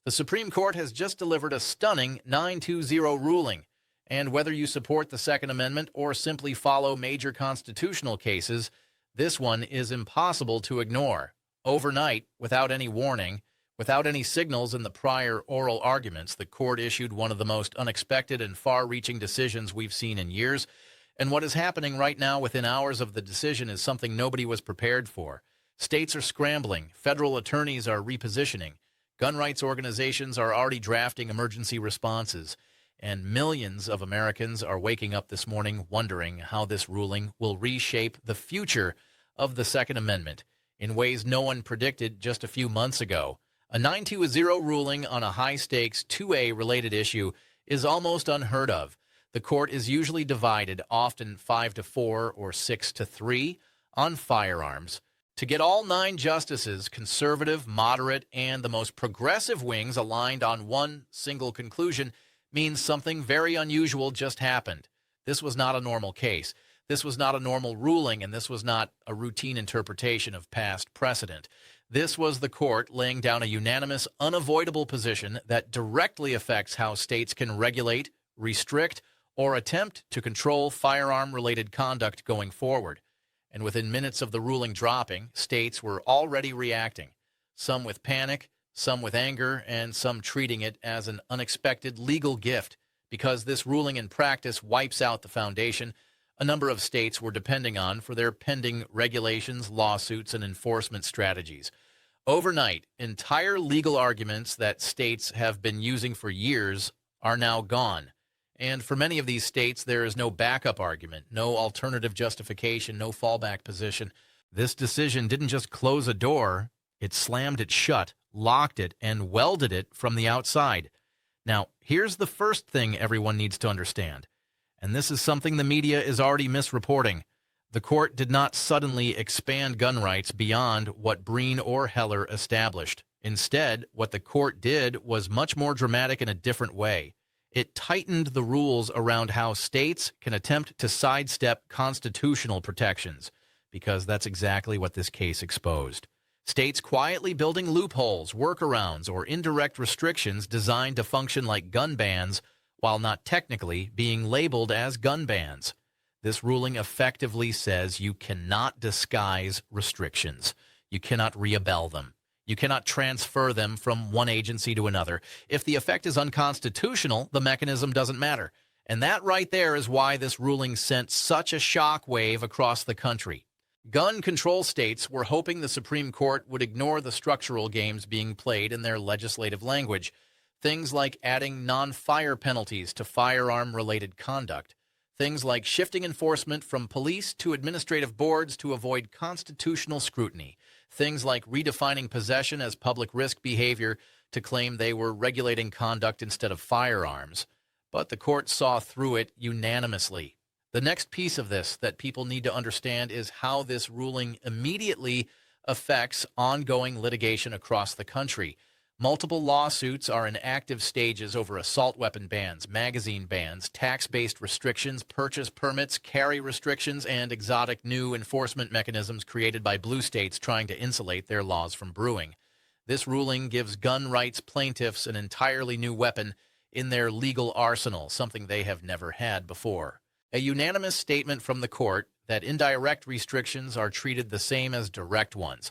The Supreme Court has just delivered a stunning 9-2-0 ruling, and whether you support the Second Amendment or simply follow major constitutional cases, this one is impossible to ignore. Overnight, without any warning, without any signals in the prior oral arguments, the court issued one of the most unexpected and far-reaching decisions we've seen in years, and what is happening right now within hours of the decision is something nobody was prepared for. States are scrambling, federal attorneys are repositioning, gun rights organizations are already drafting emergency responses, and millions of Americans are waking up this morning wondering how this ruling will reshape the future of the Second Amendment in ways no one predicted just a few months ago. A 9-2-0 ruling on a high-stakes 2A related issue is almost unheard of. The court is usually divided, often 5-4 or 6-3, on firearms. To get all 9 justices, conservative, moderate, and the most progressive wings aligned on one single conclusion means something very unusual just happened. This was not a normal case. This was not a normal ruling, and this was not a routine interpretation of past precedent. This was the court laying down a unanimous, unavoidable position that directly affects how states can regulate, restrict, or attempt to control firearm-related conduct going forward. And within minutes of the ruling dropping, states were already reacting, some with panic, some with anger, and some treating it as an unexpected legal gift. Because this ruling in practice wipes out the foundation a number of states were depending on for their pending regulations, lawsuits, and enforcement strategies. Overnight, entire legal arguments that states have been using for years are now gone. And for many of these states, there is no backup argument, no alternative justification, no fallback position. This decision didn't just close a door, it slammed it shut, locked it, and welded it from the outside. Now, here's the first thing everyone needs to understand, and this is something the media is already misreporting. The court did not suddenly expand gun rights beyond what Breen or Heller established. Instead, what the court did was much more dramatic in a different way. It tightened the rules around how states can attempt to sidestep constitutional protections, because that's exactly what this case exposed. States quietly building loopholes, workarounds, or indirect restrictions designed to function like gun bans while not technically being labeled as gun bans. This ruling effectively says you cannot disguise restrictions. You cannot reabel them. You cannot transfer them from one agency to another. If the effect is unconstitutional, the mechanism doesn't matter. And that right there is why this ruling sent such a shockwave across the country. Gun control states were hoping the Supreme Court would ignore the structural games being played in their legislative language. Things like adding non-fire penalties to firearm-related conduct. Things like shifting enforcement from police to administrative boards to avoid constitutional scrutiny. Things like redefining possession as public risk behavior to claim they were regulating conduct instead of firearms. But the court saw through it unanimously. The next piece of this that people need to understand is how this ruling immediately affects ongoing litigation across the country. Multiple lawsuits are in active stages over assault weapon bans, magazine bans, tax-based restrictions, purchase permits, carry restrictions, and exotic new enforcement mechanisms created by blue states trying to insulate their laws from brewing. This ruling gives gun rights plaintiffs an entirely new weapon in their legal arsenal, something they have never had before. A unanimous statement from the court that indirect restrictions are treated the same as direct ones.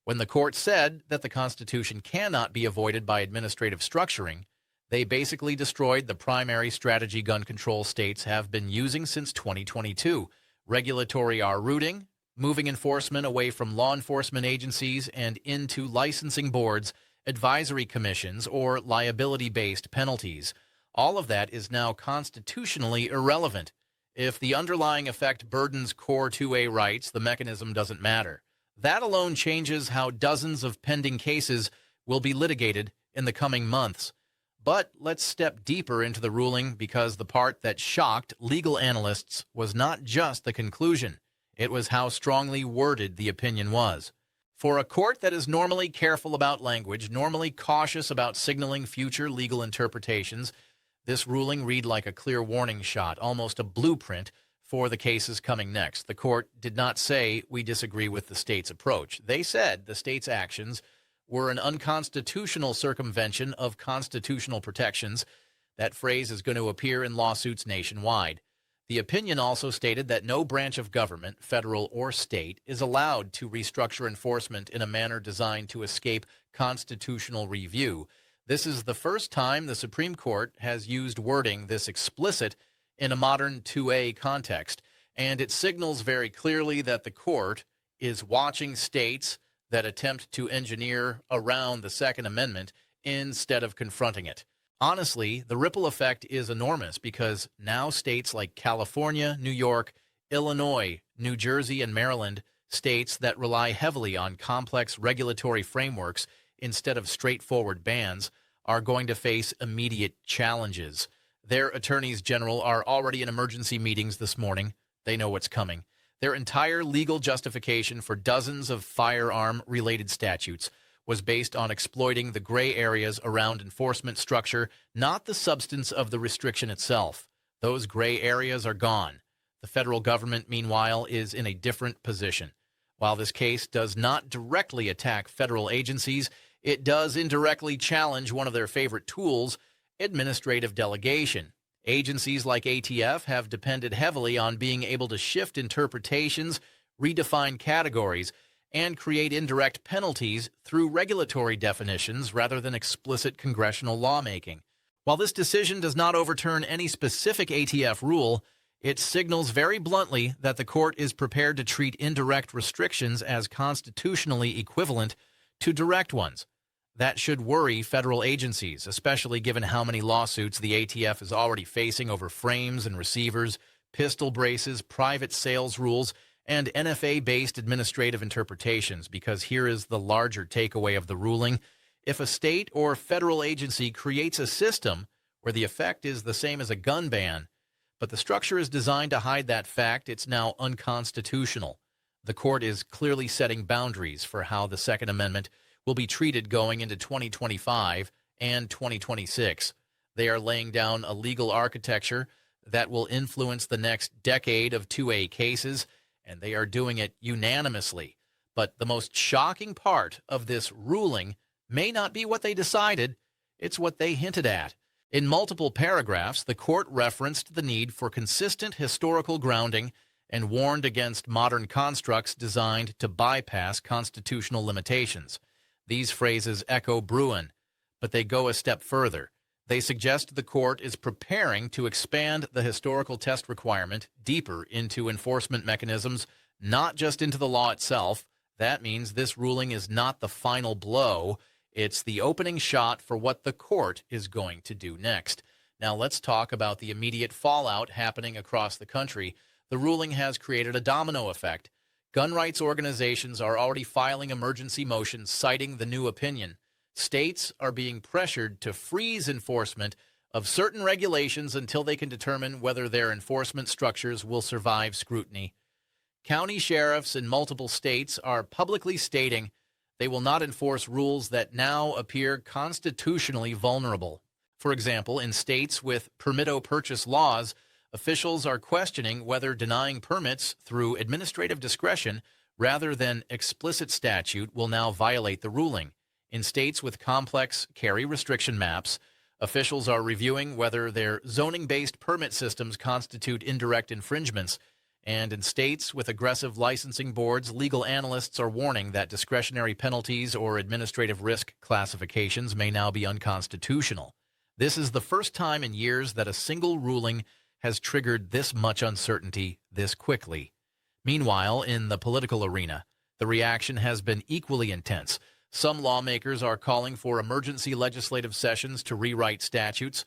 When the court said that the Constitution cannot be avoided by administrative structuring, they basically destroyed the primary strategy gun control states have been using since 2022. Regulatory R-routing, moving enforcement away from law enforcement agencies and into licensing boards, advisory commissions, or liability-based penalties. All of that is now constitutionally irrelevant. If the underlying effect burdens core 2A rights, the mechanism doesn't matter. That alone changes how dozens of pending cases will be litigated in the coming months. But let's step deeper into the ruling, because the part that shocked legal analysts was not just the conclusion. It was how strongly worded the opinion was. For a court that is normally careful about language, normally cautious about signaling future legal interpretations, this ruling read like a clear warning shot, almost a blueprint for the cases coming next. The court did not say, "We disagree with the state's approach." They said the state's actions were an unconstitutional circumvention of constitutional protections. That phrase is going to appear in lawsuits nationwide. The opinion also stated that no branch of government, federal or state, is allowed to restructure enforcement in a manner designed to escape constitutional review. This is the first time the Supreme Court has used wording this explicit in a modern 2A context, and it signals very clearly that the court is watching states that attempt to engineer around the Second Amendment instead of confronting it. Honestly, the ripple effect is enormous because now states like California, New York, Illinois, New Jersey, and Maryland, states that rely heavily on complex regulatory frameworks instead of straightforward bans, are going to face immediate challenges. Their attorneys general are already in emergency meetings this morning. They know what's coming. Their entire legal justification for dozens of firearm-related statutes was based on exploiting the gray areas around enforcement structure, not the substance of the restriction itself. Those gray areas are gone. The federal government, meanwhile, is in a different position. While this case does not directly attack federal agencies, it does indirectly challenge one of their favorite tools, administrative delegation. Agencies like ATF have depended heavily on being able to shift interpretations, redefine categories, and create indirect penalties through regulatory definitions rather than explicit congressional lawmaking. While this decision does not overturn any specific ATF rule, it signals very bluntly that the court is prepared to treat indirect restrictions as constitutionally equivalent to direct ones. That should worry federal agencies, especially given how many lawsuits the ATF is already facing over frames and receivers, pistol braces, private sales rules, and NFA-based administrative interpretations, because here is the larger takeaway of the ruling. If a state or federal agency creates a system where the effect is the same as a gun ban, but the structure is designed to hide that fact, it's now unconstitutional. The court is clearly setting boundaries for how the Second Amendment will be treated going into 2025 and 2026. They are laying down a legal architecture that will influence the next decade of 2A cases, and they are doing it unanimously. But the most shocking part of this ruling may not be what they decided, it's what they hinted at. In multiple paragraphs, the court referenced the need for consistent historical grounding and warned against modern constructs designed to bypass constitutional limitations. These phrases echo Bruin, but they go a step further. They suggest the court is preparing to expand the historical test requirement deeper into enforcement mechanisms, not just into the law itself. That means this ruling is not the final blow. It's the opening shot for what the court is going to do next. Now let's talk about the immediate fallout happening across the country. The ruling has created a domino effect. Gun rights organizations are already filing emergency motions citing the new opinion. States are being pressured to freeze enforcement of certain regulations until they can determine whether their enforcement structures will survive scrutiny. County sheriffs in multiple states are publicly stating they will not enforce rules that now appear constitutionally vulnerable. For example, in states with permit-o-purchase laws, officials are questioning whether denying permits through administrative discretion rather than explicit statute will now violate the ruling. In states with complex carry restriction maps, officials are reviewing whether their zoning-based permit systems constitute indirect infringements. And in states with aggressive licensing boards, legal analysts are warning that discretionary penalties or administrative risk classifications may now be unconstitutional. This is the first time in years that a single ruling has triggered this much uncertainty this quickly. Meanwhile, in the political arena, the reaction has been equally intense. Some lawmakers are calling for emergency legislative sessions to rewrite statutes.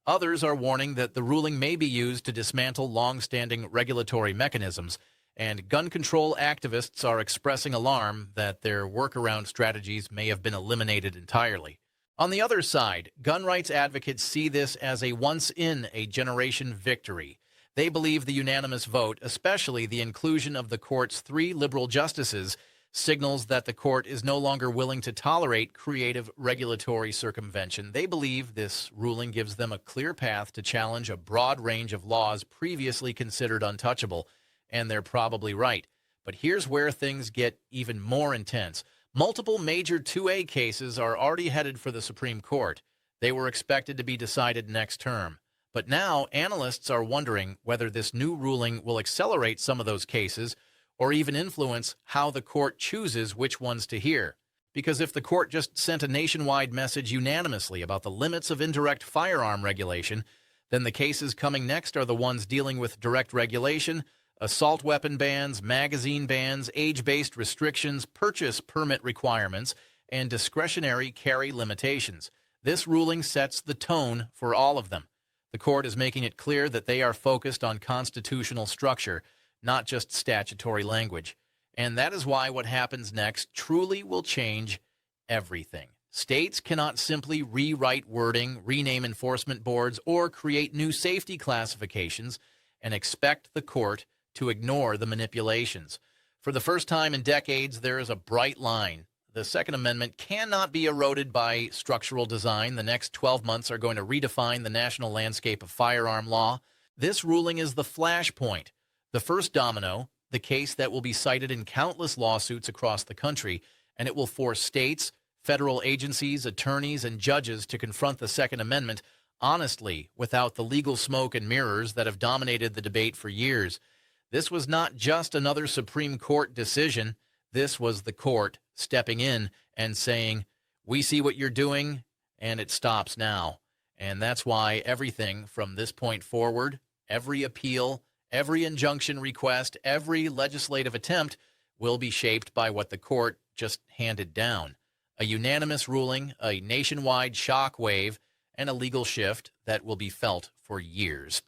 Others are warning that the ruling may be used to dismantle long-standing regulatory mechanisms, and gun control activists are expressing alarm that their workaround strategies may have been eliminated entirely. On the other side, gun rights advocates see this as a once-in-a-generation victory. They believe the unanimous vote, especially the inclusion of the court's 3 liberal justices, signals that the court is no longer willing to tolerate creative regulatory circumvention. They believe this ruling gives them a clear path to challenge a broad range of laws previously considered untouchable, and they're probably right. But here's where things get even more intense. Multiple major 2A cases are already headed for the Supreme Court. They were expected to be decided next term. But now, analysts are wondering whether this new ruling will accelerate some of those cases or even influence how the court chooses which ones to hear. Because if the court just sent a nationwide message unanimously about the limits of indirect firearm regulation, then the cases coming next are the ones dealing with direct regulation, assault weapon bans, magazine bans, age-based restrictions, purchase permit requirements, and discretionary carry limitations. This ruling sets the tone for all of them. The court is making it clear that they are focused on constitutional structure, not just statutory language. And that is why what happens next truly will change everything. States cannot simply rewrite wording, rename enforcement boards, or create new safety classifications and expect the court to ignore the manipulations. For the first time in decades, there is a bright line. The Second Amendment cannot be eroded by structural design. The next 12 months are going to redefine the national landscape of firearm law. This ruling is the flashpoint, the first domino, the case that will be cited in countless lawsuits across the country, and it will force states, federal agencies, attorneys, and judges to confront the Second Amendment honestly, without the legal smoke and mirrors that have dominated the debate for years. This was not just another Supreme Court decision. This was the court stepping in and saying, we see what you're doing, and it stops now. And that's why everything from this point forward, every appeal, every injunction request, every legislative attempt will be shaped by what the court just handed down. A unanimous ruling, a nationwide shockwave, and a legal shift that will be felt for years.